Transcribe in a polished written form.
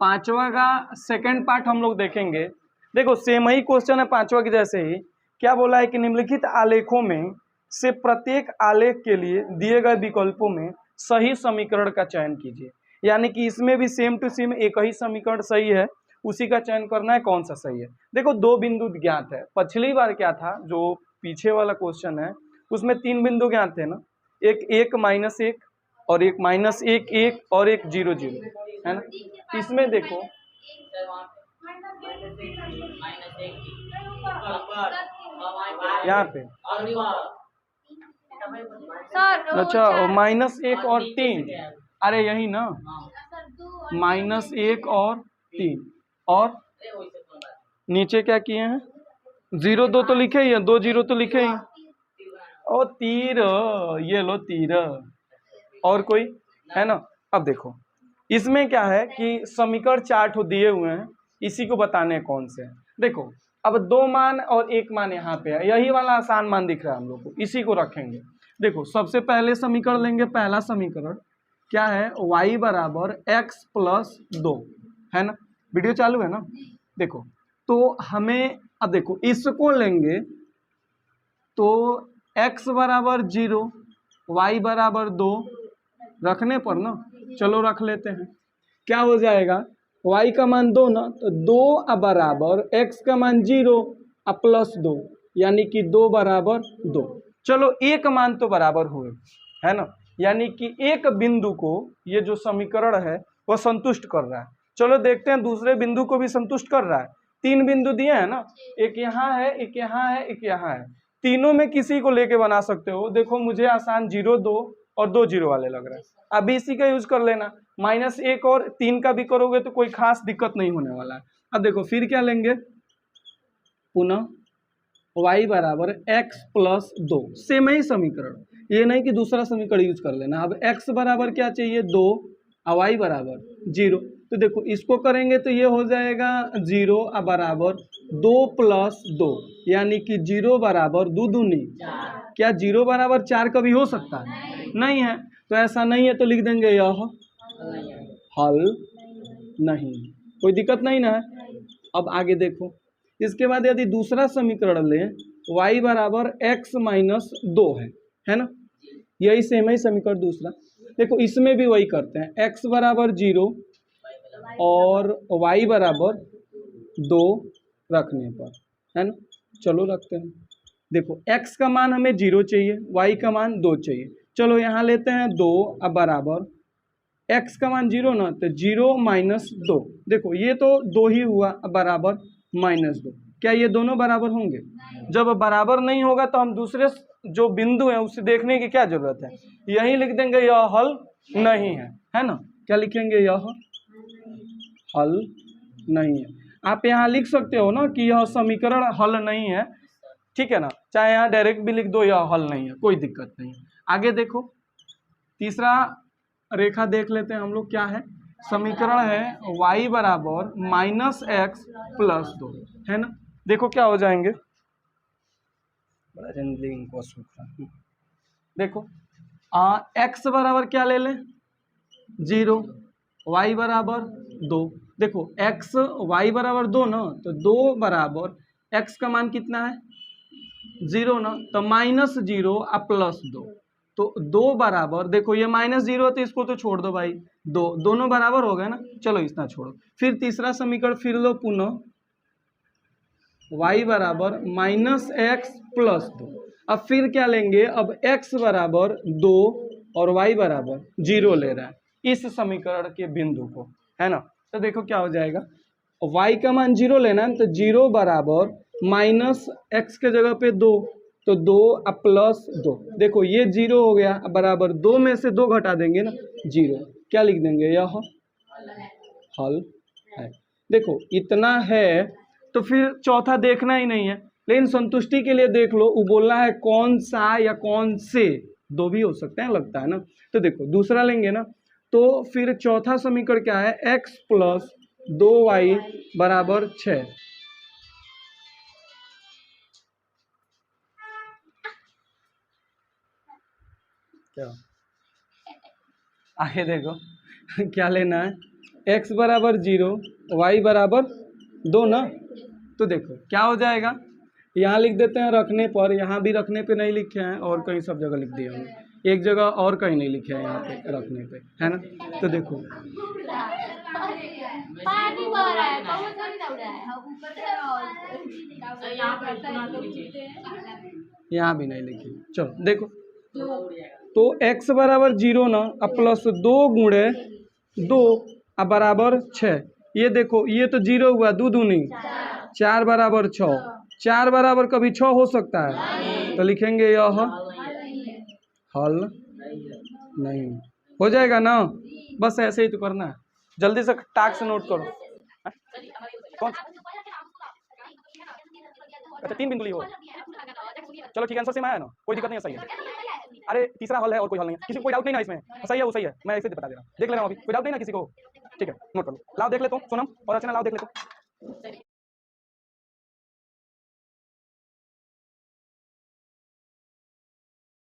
पांचवा का second part हम लोग देखेंगे। देखो सेम ही क्वेश्चन है पांचवा के जैसे ही। क्या बोला है कि निम्नलिखित आलेखों में से प्रत्येक आलेख के लिए दिए गए विकल्पों में सही समीकरण का चयन कीजिए। यानी कि इसमें भी सेम टू सेम एक ही समीकरण सही है, उसी का चयन करना है कौन सा सही है। देखो दो बिंदु ज्ञात है, पिछली बार क्या था जो पीछे वाला क्वेश्चन है उसमें तीन बिंदु ज्ञात थे ना, एक एक माइनस एक और एक माइनस एक एक और एक जीरो जीरो है ना। इसमें देखो यहाँ पे अच्छा माइनस एक और तीन, अरे यही ना माइनस एक और तीन, और नीचे क्या किए हैं जीरो दो तो लिखे ही है, दो जीरो तो लिखे ही, और तीर ये लो तीर, और कोई है ना। अब देखो इसमें क्या है कि समीकरण चार्ट दिए हुए हैं, इसी को बताने कौन से हैं। देखो अब दो मान और एक मान यहाँ पे है, यही वाला आसान मान दिख रहा है हम लोग को, इसी को रखेंगे। देखो सबसे पहले समीकरण लेंगे, पहला समीकरण क्या है y बराबर x प्लस 2 है ना। वीडियो चालू है ना। देखो तो हमें अब देखो इसको लेंगे तो x बराबर 0 y बराबर 2 रखने पर ना, चलो रख लेते हैं। क्या हो जाएगा y का मान 2 ना, तो 2 बराबर x का मान 0 प्लस 2 यानी कि 2 बराबर 2। चलो एक मान तो बराबर हुए है ना, यानी कि एक बिंदु को ये जो समीकरण है वह संतुष्ट कर रहा है। चलो देखते हैं दूसरे बिंदु को भी संतुष्ट कर रहा है। तीन बिंदु दिए हैं ना, एक यहाँ है एक यहाँ है एक यहाँ है, तीनों में किसी को लेके बना सकते हो। देखो मुझे आसान 0 2 और 2 जीरो वाले लग रहा है, अभी इसी का यूज कर लेना। माइनस एक और तीन का भी करोगे तो कोई खास दिक्कत नहीं होने वाला है। अब देखो फिर क्या लेंगे, पुनः y बराबर x प्लस 2, सेम ही समीकरण, ये नहीं कि दूसरा समीकरण यूज कर लेना। अब x बराबर क्या चाहिए 2 और y बराबर 0, तो देखो इसको करेंगे तो ये हो जाएगा 0 बराबर 2 प्लस 2 यानी कि 0 बराबर 2 दूनी। क्या 0 बराबर 4 कभी हो सकता है? नहीं है, तो ऐसा नहीं है तो लिख देंगे यह हल नहीं। कोई दिक्कत नहीं ना है। अब आगे देखो, इसके बाद यदि दूसरा समीकरण लें y बराबर x माइनस 2 है ना, यही सेम ही समीकरण दूसरा। देखो इसमें भी वही करते हैं, x बराबर 0 और y बराबर 2 रखने पर है ना। चलो रखते हैं। देखो x का मान हमें 0 चाहिए, y का मान 2 चाहिए। चलो यहाँ लेते हैं 2 बराबर x का मान 0 ना, तो 0 माइनस 2। देखो ये तो 2 ही हुआ बराबर माइनस 2। क्या ये दोनों बराबर होंगे? जब बराबर नहीं होगा तो हम दूसरे जो बिंदु है उसे देखने की क्या जरूरत है, यही लिख देंगे यह हल नहीं है ना। क्या लिखेंगे, यह हल नहीं है। आप यहाँ लिख सकते हो ना कि यह समीकरण हल नहीं है, ठीक है ना, चाहे यहाँ डायरेक्ट भी लिख दो यह हल नहीं है, कोई दिक्कत नहीं। आगे देखो तीसरा रेखा देख लेते हैं हम लोग, क्या है समीकरण है y बराबर माइनस एक्स प्लस 2 है ना। देखो क्या हो जाएंगे, देखो x बराबर क्या ले लें 0, y बराबर 2। देखो x y बराबर 2 ना, तो 2 बराबर x का मान कितना है 0 ना, तो माइनस 0 प्लस 2, तो 2 बराबर, देखो ये माइनस 0 तो इसको तो छोड़ दो भाई, दो दोनों बराबर हो गए ना। चलो इतना छोड़ो, फिर तीसरा समीकरण फिर लो पुनः y बराबर माइनस एक्स प्लस 2। अब फिर क्या लेंगे, अब x बराबर 2 और y बराबर 0 ले रहा है इस समीकरण के बिंदु को, है ना। तो देखो क्या हो जाएगा, y का मान 0 लेना है तो 0 बराबर माइनस एक्स के जगह पे 2, तो 2 प्लस 2। देखो ये 0 हो गया, बराबर 2 में से 2 घटा देंगे ना 0, क्या लिख देंगे, यह हल है। देखो इतना है तो फिर चौथा देखना ही नहीं है, लेकिन संतुष्टि के लिए देख लो, वो बोलना है कौन सा या कौन से, दो भी हो सकते हैं लगता है ना। तो देखो दूसरा लेंगे ना, तो फिर चौथा समीकरण क्या है, x प्लस 2y बराबर 6। क्या आगे देखो क्या लेना है, x बराबर 0, y बराबर 2 ना। तो देखो क्या हो जाएगा, यहाँ लिख देते हैं रखने पर, यहाँ भी रखने पे नहीं लिखे हैं और कहीं सब जगह लिख दिए होंगे, एक जगह और कहीं नहीं लिखे हैं यहाँ पे रखने पे, है ना। तो देखो पानी बह रहा है, बहुत थोड़ी ना उड़ा है। यहाँ भी नहीं लिखे। चलो देखो, तो x बराबर 0 ना, अब प्लस 2 गुणे 2 अब बराबर 6। ये देखो ये तो 0 हुआ, 2 दूनी 4 बराबर 6, 4 बराबर कभी 6 हो सकता है, तो लिखेंगे यह हल नहीं। हो जाएगा ना, बस ऐसे ही तो करना है। जल्दी से टास्क नोट करो। कौन? अच्छा 3 बिंदु लिए हो, चलो ठीक है, आंसर सेम आया ना, कोई दिक्कत नहीं है, सही है। अरे तीसरा हल है और कोई हल नहीं है, किसी को कोई डाउट नहीं ना इसमें, सही है वो सही है, मैं ऐसे बता दे रहा हूँ, देख ले रहा हूँ अभी, कोई डाउट नहीं ना किसी को, ठीक है नोट कर लो। लाओ देख ले तुम, सोनम और अर्चना लाओ देख ले तुम।